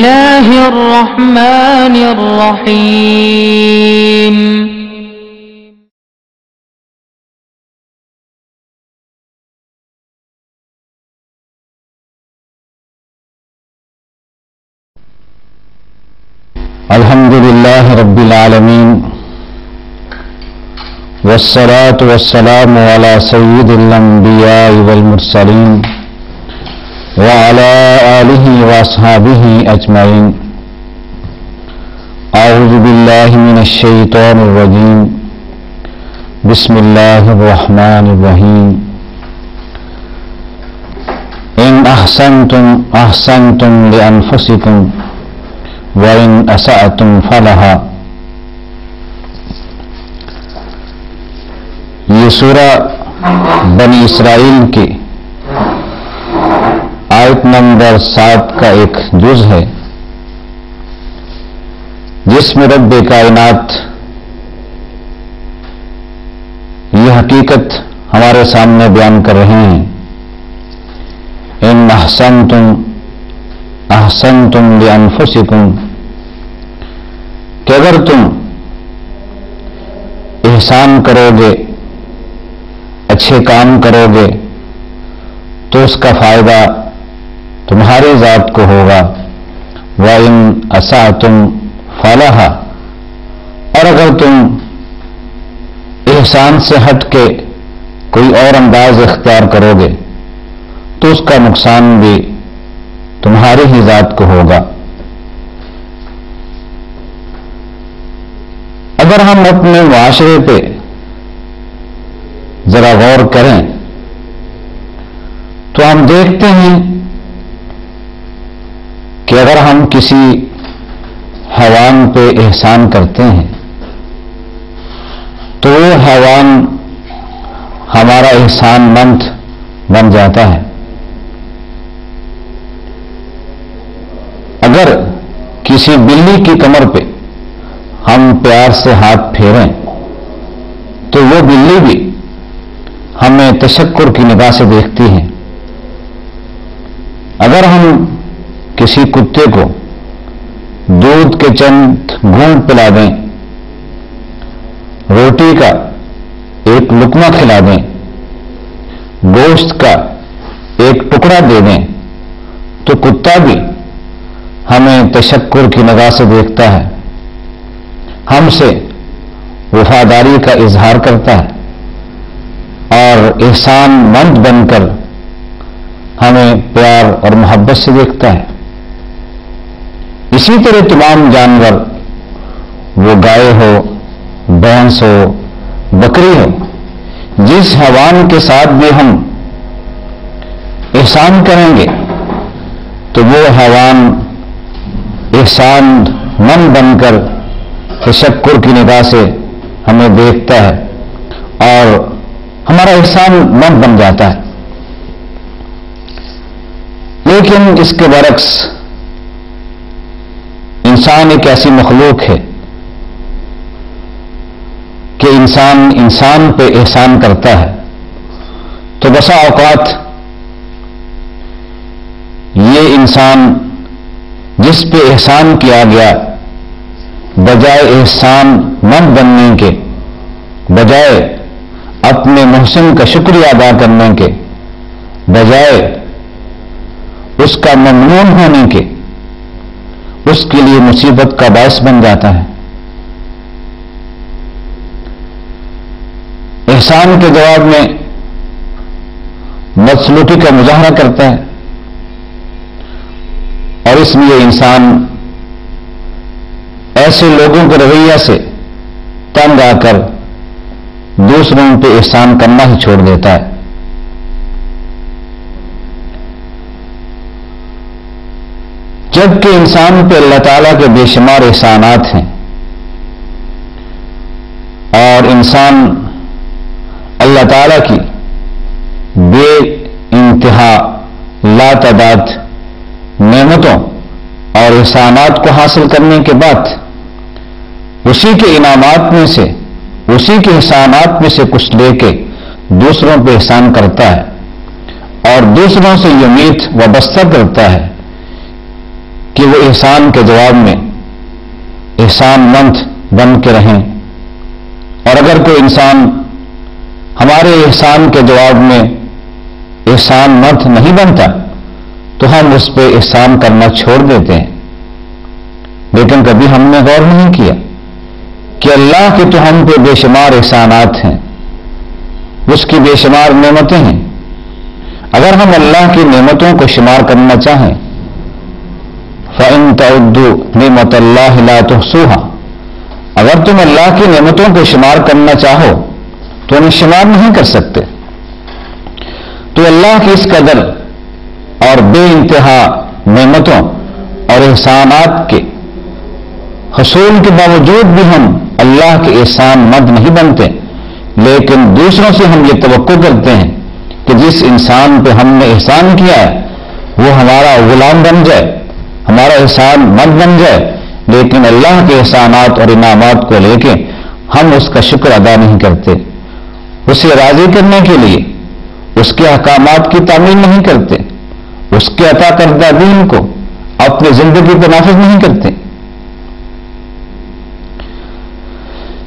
الله الرحمن الرحيم الحمد لله رب العالمين والصلاة والسلام على سيد الأنبياء والمرسلين وعلى آله وأصحابه أجمعين. أعوذ بالله من الشيطان الرجيم. بسم الله الرحمن الرحيم. إن أحسنتم أحسنتم لأنفسكم وَإِنْ أَسَأْتُمْ فَلَهَا. یہ سورہ بنی اسرائیل کی آیت نمبر 7 کا ایک جز ہے، جس میں رب کائنات یہ حقیقت ہمارے سامنے بیان کر رہے ہیں، إِنْ أَحْسَنْتُمْ أَحْسَنْتُمْ لِأَنفُسِكُمْ، کہ اگر تم احسان کرو گے، اچھے کام کرو گے، تو اس کا فائدہ تمہاری ذات کو ہوگا. وَإِنْ أَسَأْتُمْ فَلَهَا، اور اگر تم احسان سے ہٹ کے کوئی اور انداز اختیار کرو گے تو اس کا نقصان بھی تمہاری ہی ذات کو ہوگا. اگر ہم اپنے معاشرے پہ ذرا غور کریں تو ہم دیکھتے ہیں کہ اگر ہم کسی حیوان پہ احسان کرتے ہیں تو وہ حیوان ہمارا احسان مند بن جاتا ہے. اگر کسی بلی کی کمر پہ ہم پیار سے ہاتھ پھیریں تو وہ بلی بھی ہمیں تشکر کی نگاہ سے دیکھتی ہے. اگر ہم کسی کتے کو دودھ کے چند گھونٹ پلا دیں، روٹی کا ایک لقمہ کھلا دیں، گوشت کا ایک ٹکڑا دے دیں تو کتا بھی ہمیں تشکر کی نگاہ سے دیکھتا ہے، ہم سے وفاداری کا اظہار کرتا ہے اور احسان مند بن کر ہمیں پیار اور محبت سے دیکھتا ہے. اسی طرح تمام جانور، وہ گائے ہو، بھینس ہو، بکری ہو، جس حیوان کے ساتھ بھی ہم احسان کریں گے تو وہ حیوان احسان مند بن کر تشکر کی نگاہ سے ہمیں دیکھتا ہے اور ہمارا احسان مند بن جاتا ہے. لیکن اس کے برعکس انسان ایک ایسی مخلوق ہے کہ انسان پہ احسان کرتا ہے تو بسا اوقات یہ انسان جس پہ احسان کیا گیا، بجائے احسان مند بننے کے، بجائے اپنے محسن کا شکریہ ادا کرنے کے، بجائے اس کا ممنون ہونے کے، اس کے لیے مصیبت کا باعث بن جاتا ہے. احسان کے جواب میں بدسلوکی کا مظاہرہ کرتا ہے اور اس لیے انسان ایسے لوگوں کے رویہ سے تنگ آ کر دوسروں پہ احسان کرنا ہی چھوڑ دیتا ہے. جبکہ انسان پہ اللہ تعالیٰ کے بے شمار احسانات ہیں اور انسان اللہ تعالیٰ کی بے انتہا لا تعداد نعمتوں اور احسانات کو حاصل کرنے کے بعد اسی کے انعامات میں سے، اسی کے احسانات میں سے کچھ لے کے دوسروں پہ احسان کرتا ہے اور دوسروں سے یہ امید وابستہ کرتا ہے کہ وہ احسان کے جواب میں احسان مند بن کے رہیں، اور اگر کوئی انسان ہمارے احسان کے جواب میں احسان مند نہیں بنتا تو ہم اس پہ احسان کرنا چھوڑ دیتے ہیں۔ لیکن کبھی ہم نے غور نہیں کیا کہ اللہ کے تو ہم پہ بے شمار احسانات ہیں، اس کی بے شمار نعمتیں ہیں۔ اگر ہم اللہ کی نعمتوں کو شمار کرنا چاہیں، فَإِن تَعُدُّوا نِعْمَتَ اللَّهِ لَا تُحْصُوهَا، اگر تم اللہ کی نعمتوں کو شمار کرنا چاہو تو انہیں شمار نہیں کر سکتے۔ تو اللہ کی اس قدر اور بے انتہا نعمتوں اور احسانات کے حصول کے باوجود بھی ہم اللہ کے احسان مند نہیں بنتے، لیکن دوسروں سے ہم یہ توقع کرتے ہیں کہ جس انسان پہ ہم نے احسان کیا ہے وہ ہمارا غلام بن جائے، ہمارا احسان مند بن جائے، لیکن اللہ کے احسانات اور انعامات کو لے کے ہم اس کا شکر ادا نہیں کرتے، اسے راضی کرنے کے لیے اس کے احکامات کی تعمیل نہیں کرتے، اس کے عطا کردہ دین کو اپنی زندگی پہ نافذ نہیں کرتے،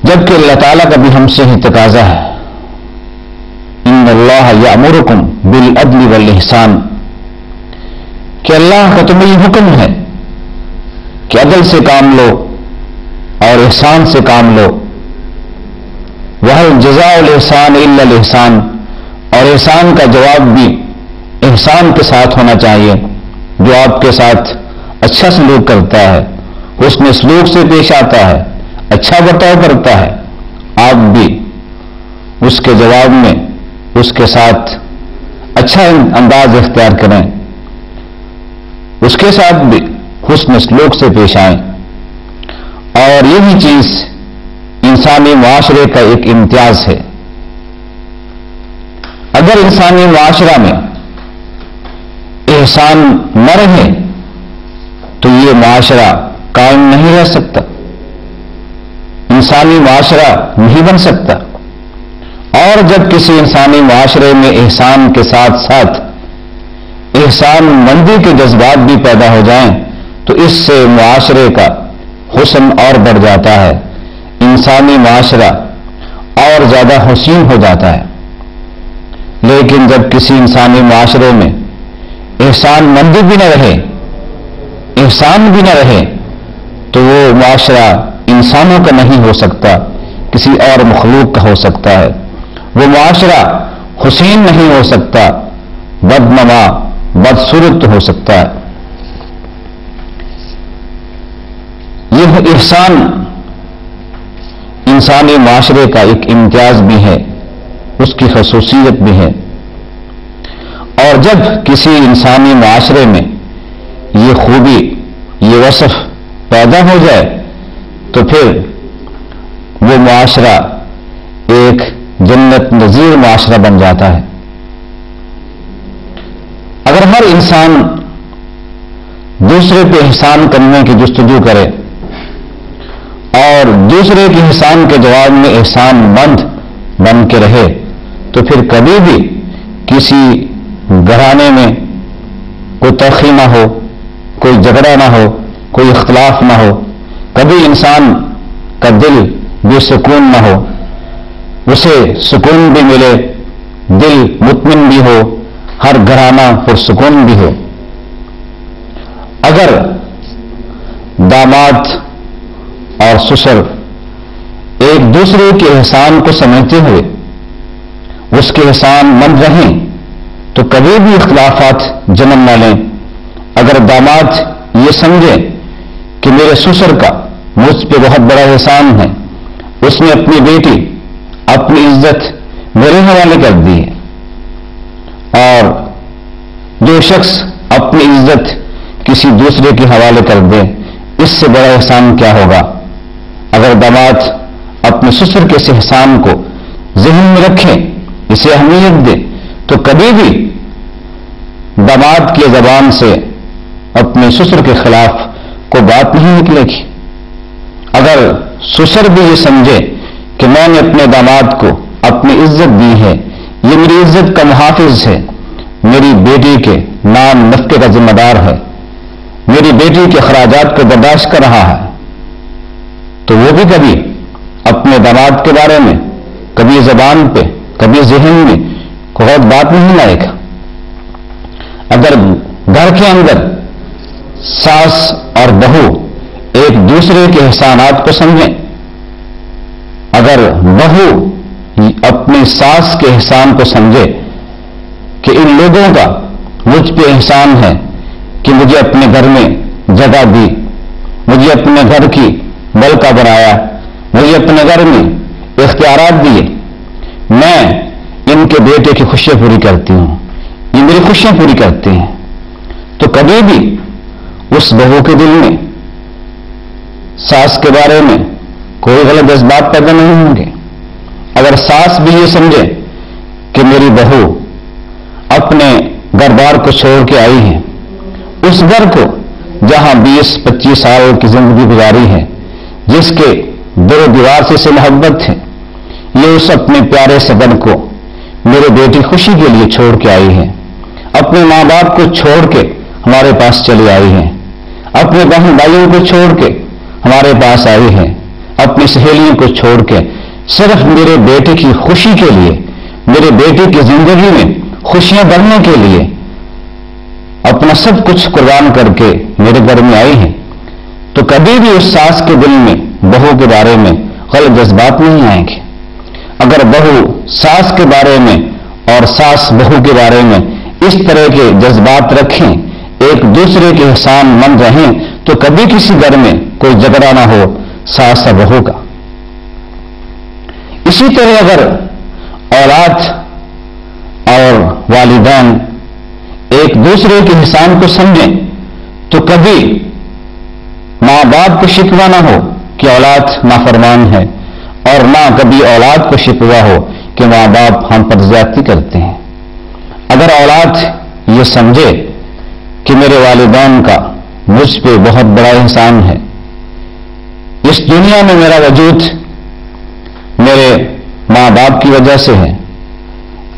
جبکہ اللہ تعالیٰ کا بھی ہم سے ہی تقاضا ہے، ان اللہ یامرکم بالعدل والاحسان، کہ اللہ کا تمہیں یہ حکم ہے کہ عدل سے کام لو اور احسان سے کام لو، وَهَلْ جَزَاءُ الْإِحْسَانِ إِلَّا الْإِحْسَانُ، اور احسان کا جواب بھی احسان کے ساتھ ہونا چاہیے۔ جو آپ کے ساتھ اچھا سلوک کرتا ہے، حسن سلوک سے پیش آتا ہے، اچھا برتاؤ کرتا ہے، آپ بھی اس کے جواب میں اس کے ساتھ اچھا انداز اختیار کریں، اس کے ساتھ بھی حسن سلوک سے پیش آئیں۔ اور یہی چیز انسانی معاشرے کا ایک امتیاز ہے۔ اگر انسانی معاشرہ میں احسان نہ رہے تو یہ معاشرہ قائم نہیں رہ سکتا، انسانی معاشرہ نہیں بن سکتا۔ اور جب کسی انسانی معاشرے میں احسان کے ساتھ ساتھ احسان مندی کے جذبات بھی پیدا ہو جائیں تو اس سے معاشرے کا حسن اور بڑھ جاتا ہے، انسانی معاشرہ اور زیادہ حسین ہو جاتا ہے۔ لیکن جب کسی انسانی معاشرے میں احسان مندی بھی نہ رہے، احسان بھی نہ رہے، تو وہ معاشرہ انسانوں کا نہیں ہو سکتا، کسی اور مخلوق کا ہو سکتا ہے۔ وہ معاشرہ حسین نہیں ہو سکتا، بدنما بدصورت ہو سکتا ہے۔ یہ احسان انسانی معاشرے کا ایک امتیاز بھی ہے، اس کی خصوصیت بھی ہے۔ اور جب کسی انسانی معاشرے میں یہ خوبی، یہ وصف پیدا ہو جائے تو پھر وہ معاشرہ ایک جنت نظیر معاشرہ بن جاتا ہے۔ اگر ہر انسان دوسرے پہ احسان کرنے کی جستجو کرے اور دوسرے کے احسان کے جواب میں احسان مند بن کے رہے تو پھر کبھی بھی کسی گھرانے میں کوئی تلخی نہ ہو، کوئی جھگڑا نہ ہو، کوئی اختلاف نہ ہو، کبھی انسان کا دل بے سکون نہ ہو، اسے سکون بھی ملے، دل مطمئن بھی ہو، ہر گھرانہ پرسکون بھی ہو۔ اگر داماد اور سسر ایک دوسرے کے احسان کو سمجھتے ہوئے اس کے احسان مند رہیں تو کبھی بھی اختلافات جنم نہ لیں۔ اگر داماد یہ سمجھے کہ میرے سسر کا مجھ پہ بہت بڑا احسان ہے، اس نے اپنی بیٹی، اپنی عزت میرے حوالے کر دی ہے، اور جو شخص اپنی عزت کسی دوسرے کے حوالے کر دے، اس سے بڑا احسان کیا ہوگا۔ اگر داماد اپنے سسر کے اس احسان کو ذہن میں رکھے، اسے اہمیت دے، تو کبھی بھی داماد کی زبان سے اپنے سسر کے خلاف کوئی بات نہیں نکلے گی۔ اگر سسر بھی یہ سمجھے کہ میں نے اپنے داماد کو اپنی عزت دی ہے، یہ میری عزت کا محافظ ہے، میری بیٹی کے نام نفقے کا ذمہ دار ہے، میری بیٹی کے اخراجات کو برداشت کر رہا ہے، تو وہ بھی کبھی اپنے داماد کے بارے میں کبھی زبان پہ کبھی ذہن میں کوئی غلط بات نہیں لائے گا۔ اگر گھر کے اندر ساس اور بہو ایک دوسرے کے احسانات کو سمجھیں، اگر بہو اپنی ساس کے احسان کو سمجھے کہ ان لوگوں کا مجھ پہ احسان ہے کہ مجھے اپنے گھر میں جگہ دی، مجھے اپنے گھر کی ملکہ بنایا، مجھے اپنے گھر میں اختیارات دیے، میں ان کے بیٹے کی خوشیاں پوری کرتی ہوں، یہ میری خوشیاں پوری کرتے ہیں، تو کبھی بھی اس بہو کے دل میں ساس کے بارے میں کوئی غلط جذبات پیدا نہیں ہوں گے۔ اگر ساس بھی یہ سمجھے کہ میری بہو اپنے گھر بار کو چھوڑ کے آئی ہے، اس گھر کو جہاں 20-25 سال کی زندگی گزاری ہے، جس کے در و دیوار سے محبت ہے، یہ اس اپنے پیارے سبن کو میرے بیٹی خوشی کے لیے چھوڑ کے آئی ہے، اپنے ماں باپ کو چھوڑ کے ہمارے پاس چلی آئی ہے، اپنے بہن بھائیوں کو چھوڑ کے ہمارے پاس آئی ہے، اپنی سہیلیوں کو چھوڑ کے صرف میرے بیٹے کی خوشی کے لیے، میرے بیٹے کی زندگی میں خوشیاں بڑھنے کے لیے اپنا سب کچھ قربان کر کے میرے گھر میں آئی ہیں، تو کبھی بھی اس ساس کے دل میں بہو کے بارے میں غلط جذبات نہیں آئیں گے۔ اگر بہو ساس کے بارے میں اور ساس بہو کے بارے میں اس طرح کے جذبات رکھیں، ایک دوسرے کے احسان مند رہیں، تو کبھی کسی گھر میں کوئی جھگڑا نہ ہو ساس اور بہو کا۔ اسی طرح اگر اولاد اور والدین ایک دوسرے کے احسان کو سمجھیں تو کبھی ماں باپ کو شکوہ نہ ہو کہ اولاد نافرمان ہے، اور نہ کبھی اولاد کو شکوہ ہو کہ ماں باپ ہم پر زیادتی کرتے ہیں۔ اگر اولاد یہ سمجھے کہ میرے والدین کا مجھ پہ بہت بڑا احسان ہے، اس دنیا میں میرا وجود میرے ماں باپ کی وجہ سے ہے،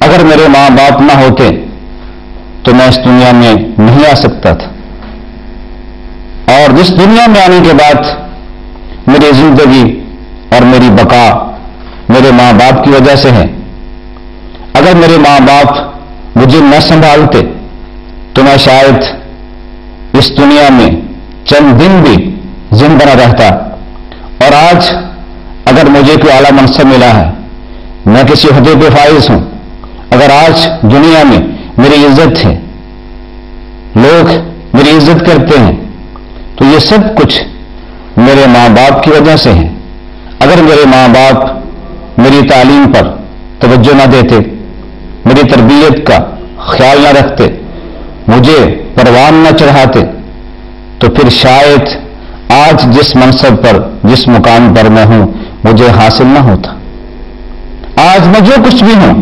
اگر میرے ماں باپ نہ ہوتے تو میں اس دنیا میں نہیں آ سکتا تھا، اور اس دنیا میں آنے کے بعد میری زندگی اور میری بقا میرے ماں باپ کی وجہ سے ہے۔ اگر میرے ماں باپ مجھے نہ سنبھالتے تو میں شاید اس دنیا میں چند دن بھی زندہ نہ رہتا، اور آج اگر مجھے کوئی اعلیٰ منصب ملا ہے، میں کسی عہدے پہ فائز ہوں، اگر آج دنیا میں میری عزت ہے، لوگ میری عزت کرتے ہیں، تو یہ سب کچھ میرے ماں باپ کی وجہ سے ہے۔ اگر میرے ماں باپ میری تعلیم پر توجہ نہ دیتے، میری تربیت کا خیال نہ رکھتے، مجھے پروان نہ چڑھاتے، تو پھر شاید آج جس منصب پر جس مقام پر میں ہوں مجھے حاصل نہ ہوتا۔ آج میں جو کچھ بھی ہوں،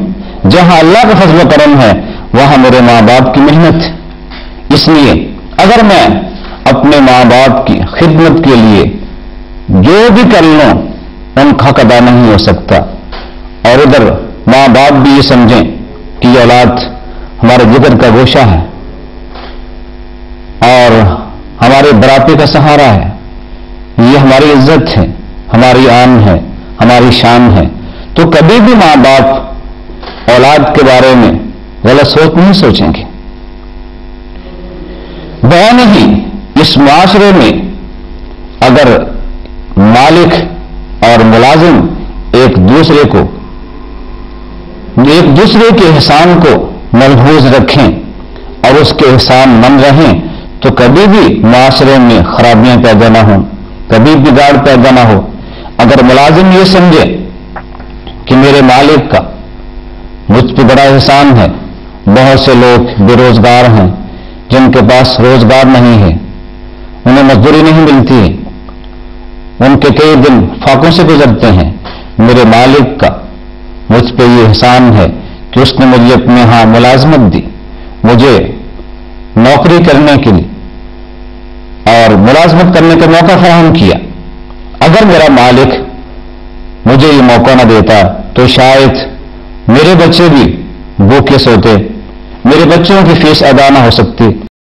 جہاں اللہ کا فضل و کرم ہے وہاں میرے ماں باپ کی محنت ہے۔ اس لیے اگر میں اپنے ماں باپ کی خدمت کے لیے جو بھی کر لوں ان کا حق ادا نہیں ہو سکتا، اور ادھر ماں باپ بھی یہ سمجھیں کہ یہ اولاد ہمارے جگر کا گوشہ ہے اور ہمارے بڑھاپے کا سہارا ہے، یہ ہماری عزت ہے، ہماری آن ہے، ہماری شان ہے، تو کبھی بھی ماں باپ اولاد کے بارے میں غلط سوچ نہیں سوچیں گے۔ بہن ہی اس معاشرے میں اگر مالک اور ملازم ایک دوسرے کے احسان کو ملحوظ رکھیں اور اس کے احسان مند رہیں تو کبھی بھی معاشرے میں خرابیاں پیدا نہ ہوں، کبھی بگاڑ پیدا نہ ہو۔ اگر ملازم یہ سمجھے کہ میرے مالک کا مجھ پہ بڑا احسان ہے، بہت سے لوگ بے روزگار ہیں جن کے پاس روزگار نہیں ہے، انہیں مزدوری نہیں ملتی ہے، ان کے کئی دن فاقوں سے گزرتے ہیں، میرے مالک کا مجھ پہ یہ احسان ہے کہ اس نے مجھے اپنے ہاں ملازمت دی، مجھے نوکری کرنے کے لیے اور ملازمت کرنے کا موقع فراہم کیا۔ اگر میرا مالک مجھے یہ موقع نہ دیتا تو شاید میرے بچے بھی بھوکے سوتے، میرے بچوں کی فیس ادا نہ ہو سکتی،